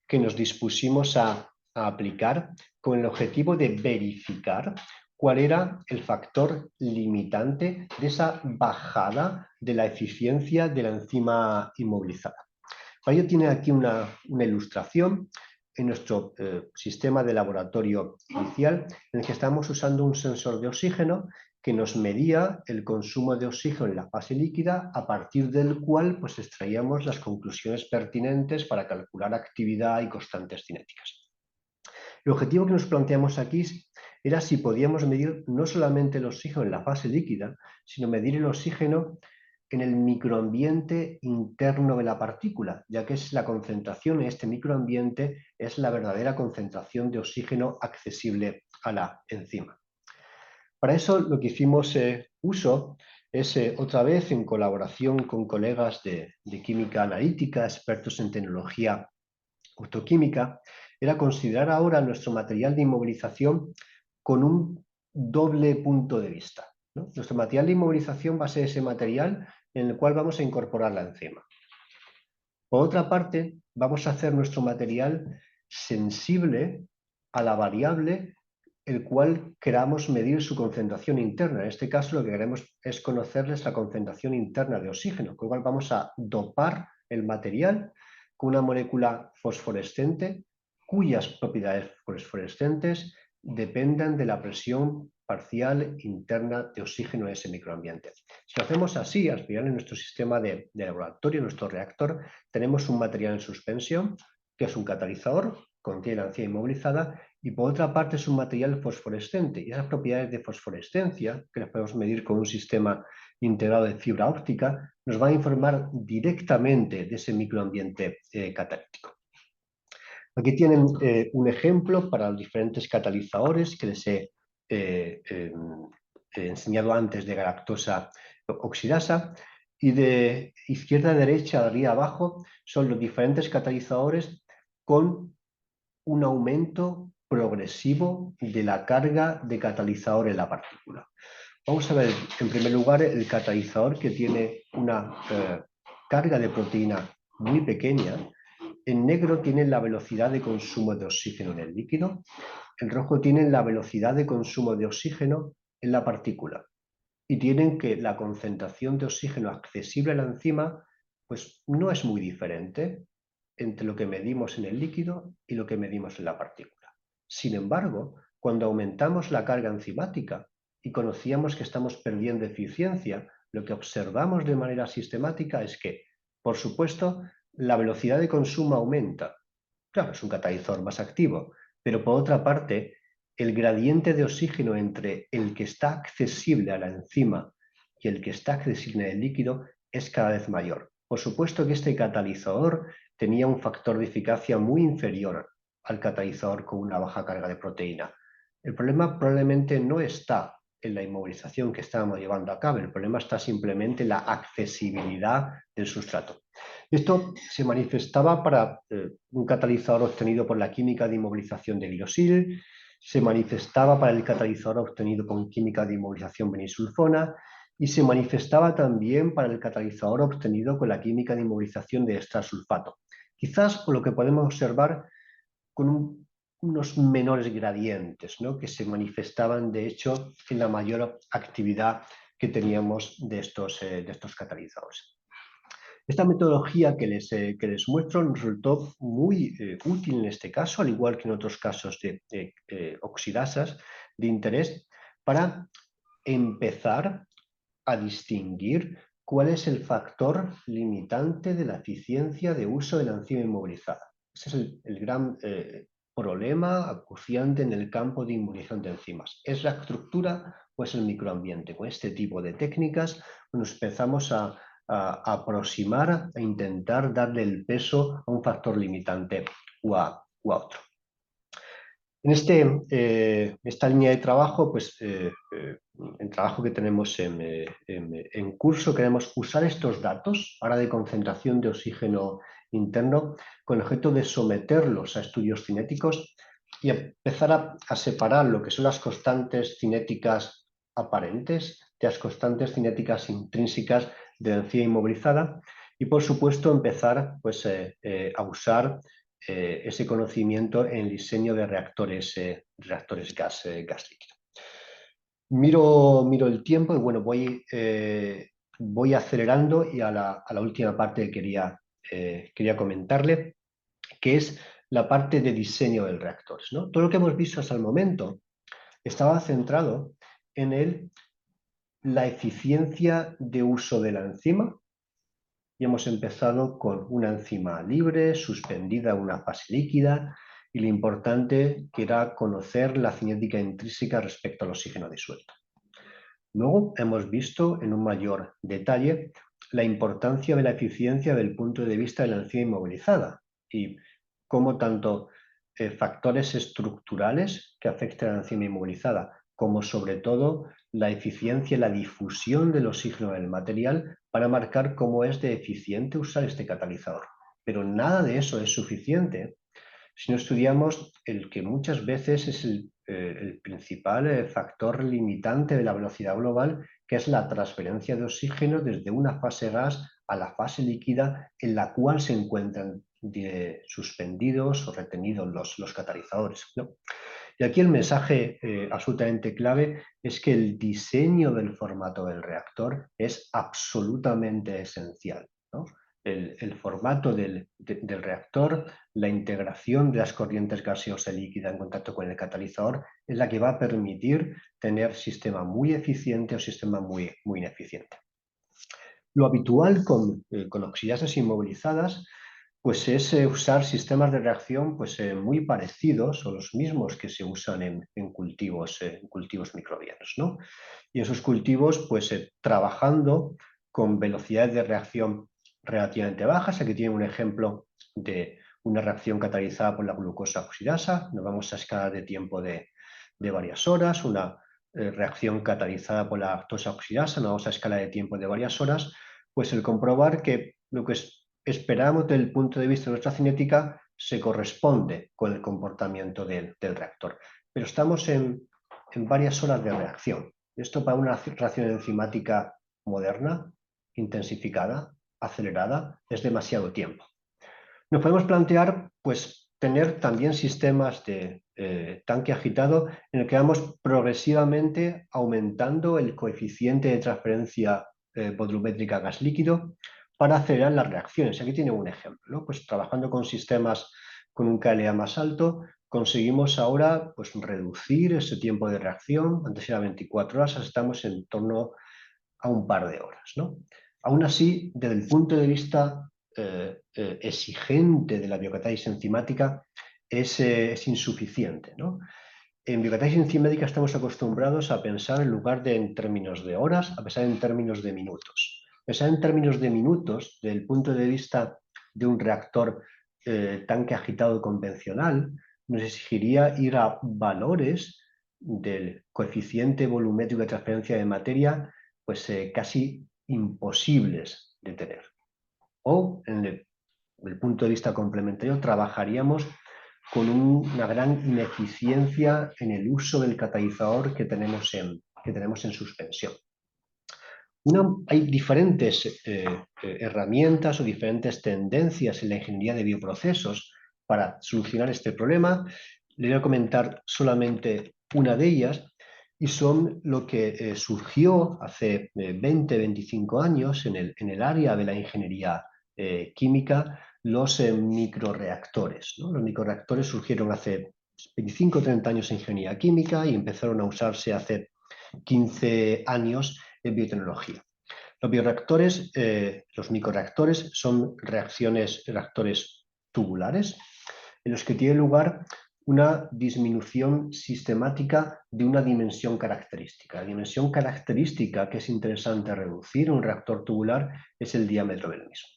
que nos dispusimos a aplicar con el objetivo de verificar cuál era el factor limitante de esa bajada de la eficiencia de la enzima inmovilizada. Para ello tiene aquí una ilustración en nuestro sistema de laboratorio inicial, en el que estamos usando un sensor de oxígeno que nos medía el consumo de oxígeno en la fase líquida, a partir del cual pues, extraíamos las conclusiones pertinentes para calcular actividad y constantes cinéticas. El objetivo que nos planteamos aquí era si podíamos medir no solamente el oxígeno en la fase líquida, sino medir el oxígeno en el microambiente interno de la partícula, ya que es la concentración en este microambiente es la verdadera concentración de oxígeno accesible a la enzima. Para eso lo que hicimos uso es otra vez en colaboración con colegas de química analítica, expertos en tecnología autoquímica, era considerar ahora nuestro material de inmovilización con un doble punto de vista, ¿no? Nuestro material de inmovilización va a ser ese material en el cual vamos a incorporar la enzima. Por otra parte, vamos a hacer nuestro material sensible a la variable el cual queramos medir su concentración interna. En este caso lo que queremos es conocerles la concentración interna de oxígeno, con lo cual vamos a dopar el material con una molécula fosforescente cuyas propiedades fosforescentes dependan de la presión parcial interna de oxígeno en ese microambiente. Si lo hacemos así, al final en nuestro sistema de laboratorio, en nuestro reactor, tenemos un material en suspensión, que es un catalizador, contiene la enzima inmovilizada, y por otra parte es un material fosforescente. Y esas propiedades de fosforescencia, que las podemos medir con un sistema integrado de fibra óptica, nos van a informar directamente de ese microambiente catalítico. Aquí tienen un ejemplo para los diferentes catalizadores que les he enseñado antes de galactosa oxidasa, y de izquierda a derecha, arriba abajo, son los diferentes catalizadores con un aumento progresivo de la carga de catalizador en la partícula. Vamos a ver en primer lugar el catalizador que tiene una carga de proteína muy pequeña. En negro tienen la velocidad de consumo de oxígeno en el líquido, en rojo tienen la velocidad de consumo de oxígeno en la partícula y tienen que la concentración de oxígeno accesible a la enzima pues no es muy diferente entre lo que medimos en el líquido y lo que medimos en la partícula. Sin embargo, cuando aumentamos la carga enzimática y conocíamos que estamos perdiendo eficiencia, lo que observamos de manera sistemática es que, por supuesto, la velocidad de consumo aumenta. Claro, es un catalizador más activo, pero por otra parte, el gradiente de oxígeno entre el que está accesible a la enzima y el que está accesible en el líquido es cada vez mayor. Por supuesto que este catalizador tenía un factor de eficacia muy inferior al catalizador con una baja carga de proteína. El problema probablemente no está en la inmovilización que estábamos llevando a cabo, el problema está simplemente en la accesibilidad del sustrato. Esto se manifestaba para un catalizador obtenido por la química de inmovilización de gliyosil, se manifestaba para el catalizador obtenido con química de inmovilización benisulfona y se manifestaba también para el catalizador obtenido con la química de inmovilización de extrasulfato. Quizás por lo que podemos observar con unos menores gradientes, ¿no? Que se manifestaban de hecho en la mayor actividad que teníamos de estos catalizadores. Esta metodología que les muestro nos resultó muy útil en este caso, al igual que en otros casos de oxidasas de interés, para empezar a distinguir cuál es el factor limitante de la eficiencia de uso de la enzima inmovilizada. Ese es el gran problema acuciante en el campo de inmovilización de enzimas. ¿Es la estructura o es el microambiente? Con este tipo de técnicas nos empezamos a aproximar, a intentar darle el peso a un factor limitante u a otro. En esta línea de trabajo, pues el trabajo que tenemos en curso, queremos usar estos datos ahora de concentración de oxígeno interno con el objeto de someterlos a estudios cinéticos y empezar a separar lo que son las constantes cinéticas aparentes de las constantes cinéticas intrínsecas de la enzima inmovilizada y, por supuesto, empezar pues, a usar ese conocimiento en el diseño de reactores gas líquido. Miro el tiempo y bueno, voy acelerando y a la última parte que quería comentarle, que es la parte de diseño del reactor, ¿no? Todo lo que hemos visto hasta el momento estaba centrado en la eficiencia de uso de la enzima y hemos empezado con una enzima libre, suspendida en una fase líquida y lo importante que era conocer la cinética intrínseca respecto al oxígeno disuelto. Luego hemos visto en un mayor detalle la importancia de la eficiencia del punto de vista de la enzima inmovilizada y cómo tanto factores estructurales que afectan a la enzima inmovilizada como sobre todo la eficiencia y la difusión del oxígeno en el material para marcar cómo es de eficiente usar este catalizador. Pero nada de eso es suficiente si no estudiamos el que muchas veces es el principal factor limitante de la velocidad global, que es la transferencia de oxígeno desde una fase gas a la fase líquida en la cual se encuentran suspendidos o retenidos los catalizadores, ¿no? Y aquí el mensaje absolutamente clave es que el diseño del formato del reactor es absolutamente esencial, ¿no? El formato del reactor, la integración de las corrientes gaseosa y líquida en contacto con el catalizador es la que va a permitir tener sistema muy eficiente o sistema muy ineficiente. Lo habitual con oxidasas inmovilizadas pues es usar sistemas de reacción pues, muy parecidos o los mismos que se usan en cultivos microbianos, ¿no? Y esos cultivos pues trabajando con velocidades de reacción relativamente bajas. Aquí tienen un ejemplo de una reacción catalizada por la glucosa oxidasa. Nos vamos a escala de tiempo de varias horas. Una reacción catalizada por la lactosa oxidasa. Nos vamos a escala de tiempo de varias horas. Pues el comprobar que lo que esperamos desde el punto de vista de nuestra cinética se corresponde con el comportamiento del reactor. Pero estamos en varias horas de reacción. Esto para una reacción enzimática moderna, intensificada, acelerada, es demasiado tiempo. Nos podemos plantear, pues, tener también sistemas de tanque agitado en el que vamos progresivamente aumentando el coeficiente de transferencia volumétrica gas líquido para acelerar las reacciones. Aquí tiene un ejemplo, ¿no? Pues trabajando con sistemas con un KLA más alto, conseguimos ahora pues, reducir ese tiempo de reacción. Antes era 24 horas, estamos en torno a un par de horas, ¿no? Aún así, desde el punto de vista exigente de la biocatálisis enzimática, es insuficiente, ¿no? En biocatálisis enzimática estamos acostumbrados a pensar en lugar de en términos de horas, a pensar en términos de minutos. Pensar en términos de minutos, desde el punto de vista de un reactor tanque agitado convencional, nos exigiría ir a valores del coeficiente volumétrico de transferencia de materia pues casi imposibles de tener. O en el punto de vista complementario trabajaríamos con una gran ineficiencia en el uso del catalizador que tenemos en suspensión. Hay diferentes herramientas o diferentes tendencias en la ingeniería de bioprocesos para solucionar este problema. Le voy a comentar solamente una de ellas y son lo que surgió hace 20-25 años en el área de la ingeniería química, los microreactores, ¿no? Los microreactores surgieron hace 25-30 años en ingeniería química y empezaron a usarse hace 15 años en biotecnología. Los bioreactores, los microreactores son reactores tubulares en los que tiene lugar una disminución sistemática de una dimensión característica. La dimensión característica que es interesante reducir en un reactor tubular es el diámetro del mismo.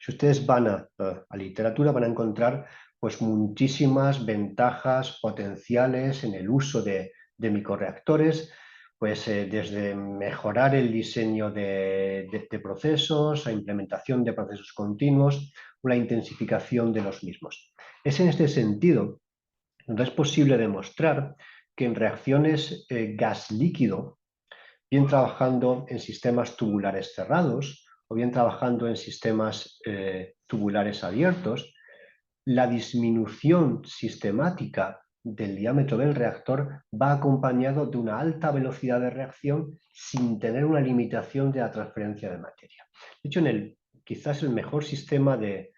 Si ustedes van a literatura van a encontrar pues, muchísimas ventajas potenciales en el uso de microreactores, pues desde mejorar el diseño de procesos, a implementación de procesos continuos o la intensificación de los mismos. Es en este sentido donde es posible demostrar que en reacciones gas-líquido, bien trabajando en sistemas tubulares cerrados o bien trabajando en sistemas tubulares abiertos, la disminución sistemática del diámetro del reactor va acompañado de una alta velocidad de reacción sin tener una limitación de la transferencia de materia. De hecho, quizás el mejor sistema de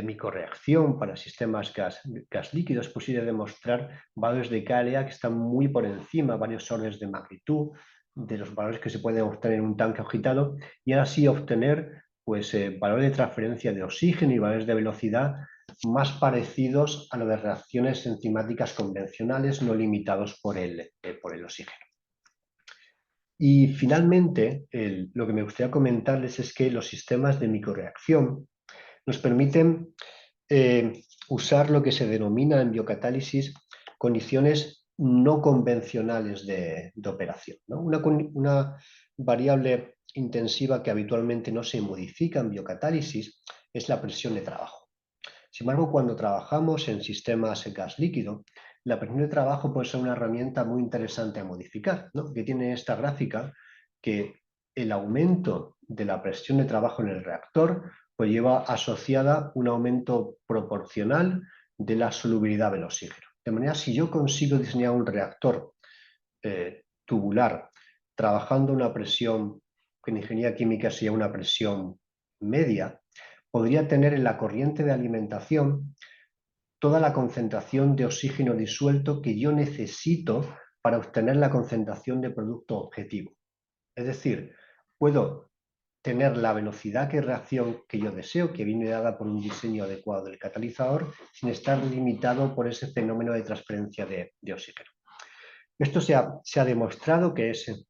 microreacción para sistemas gas líquido es posible demostrar valores de KLA que están muy por encima, varios órdenes de magnitud, de los valores que se pueden obtener en un tanque agitado, y así obtener pues, valores de transferencia de oxígeno y valores de velocidad más parecidos a lo de reacciones enzimáticas convencionales no limitados por el oxígeno. Y finalmente, lo que me gustaría comentarles es que los sistemas de microreacción nos permiten usar lo que se denomina en biocatálisis condiciones no convencionales de operación, ¿no? Una variable intensiva que habitualmente no se modifica en biocatálisis es la presión de trabajo. Sin embargo, cuando trabajamos en sistemas gas líquido, la presión de trabajo puede ser una herramienta muy interesante a modificar, ¿no? Que tiene esta gráfica que el aumento de la presión de trabajo en el reactor pues lleva asociada un aumento proporcional de la solubilidad del oxígeno. De manera, si yo consigo diseñar un reactor tubular trabajando una presión que en ingeniería química sería una presión media, podría tener en la corriente de alimentación toda la concentración de oxígeno disuelto que yo necesito para obtener la concentración de producto objetivo. Es decir, puedo tener la velocidad de reacción que yo deseo, que viene dada por un diseño adecuado del catalizador, sin estar limitado por ese fenómeno de transferencia de oxígeno. Esto se ha demostrado que es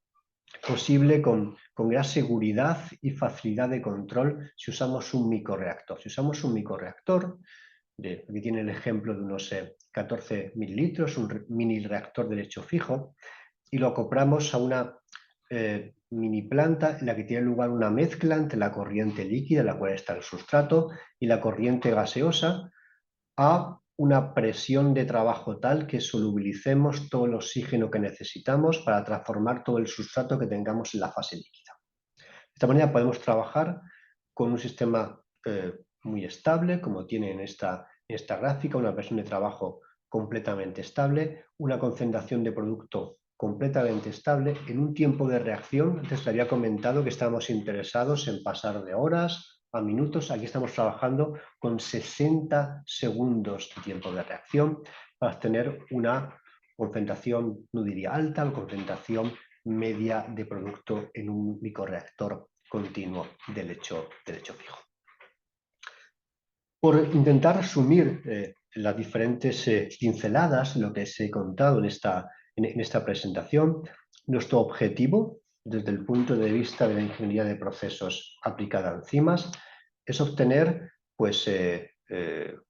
posible con gran seguridad y facilidad de control si usamos un microreactor. Si usamos un microreactor, aquí tiene el ejemplo de unos 14 mililitros, un mini reactor de lecho fijo, y lo acoplamos a una mini planta en la que tiene lugar una mezcla entre la corriente líquida, en la cual está el sustrato, y la corriente gaseosa, a una presión de trabajo tal que solubilicemos todo el oxígeno que necesitamos para transformar todo el sustrato que tengamos en la fase líquida. De esta manera podemos trabajar con un sistema muy estable, como tiene en esta gráfica, una presión de trabajo completamente estable, una concentración de producto completamente estable, en un tiempo de reacción. Antes te había comentado que estamos interesados en pasar de horas a minutos. Aquí estamos trabajando con 60 segundos de tiempo de reacción para obtener una concentración, no diría alta, o concentración media de producto en un microreactor continuo de lecho fijo. Por intentar resumir las diferentes pinceladas, lo que os he contado en esta presentación, nuestro objetivo, desde el punto de vista de la ingeniería de procesos aplicada a enzimas, es obtener pues,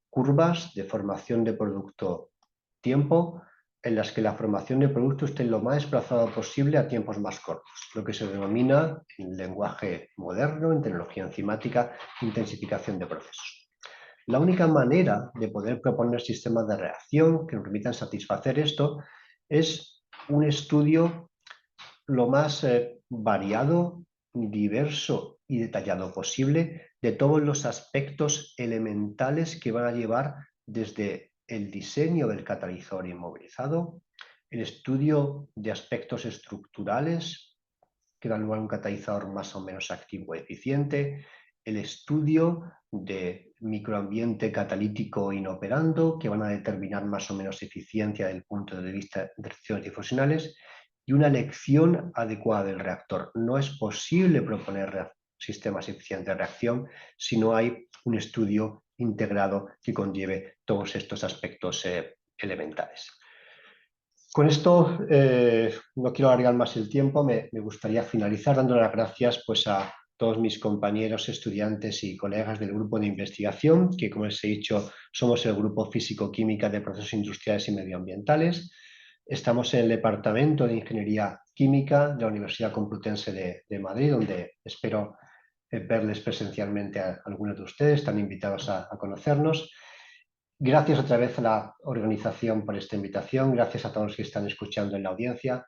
curvas de formación de producto-tiempo en las que la formación de producto esté lo más desplazado posible a tiempos más cortos, lo que se denomina en lenguaje moderno, en tecnología enzimática, intensificación de procesos. La única manera de poder proponer sistemas de reacción que nos permitan satisfacer esto es un estudio lo más variado, diverso y detallado posible de todos los aspectos elementales que van a llevar desde el diseño del catalizador inmovilizado, el estudio de aspectos estructurales que dan lugar a un catalizador más o menos activo y eficiente, el estudio de microambiente catalítico inoperando, que van a determinar más o menos eficiencia desde el punto de vista de reacciones difusionales, y una elección adecuada del reactor. No es posible proponer sistemas eficientes de reacción si no hay un estudio integrado que conlleve todos estos aspectos elementales. Con esto no quiero alargar más el tiempo, me gustaría finalizar dando las gracias pues, a todos mis compañeros, estudiantes y colegas del grupo de investigación, que como les he dicho somos el grupo Físico-Química de Procesos Industriales y Medioambientales. Estamos en el Departamento de Ingeniería Química de la Universidad Complutense de Madrid, donde espero verles presencialmente a algunos de ustedes, están invitados a conocernos. Gracias otra vez a la organización por esta invitación, gracias a todos los que están escuchando en la audiencia.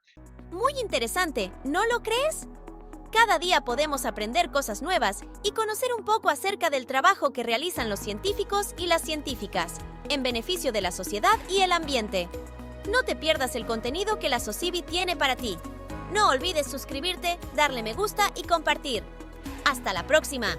Muy interesante, ¿no lo crees? Cada día podemos aprender cosas nuevas y conocer un poco acerca del trabajo que realizan los científicos y las científicas, en beneficio de la sociedad y el ambiente. No te pierdas el contenido que la Socivi tiene para ti. No olvides suscribirte, darle me gusta y compartir. ¡Hasta la próxima!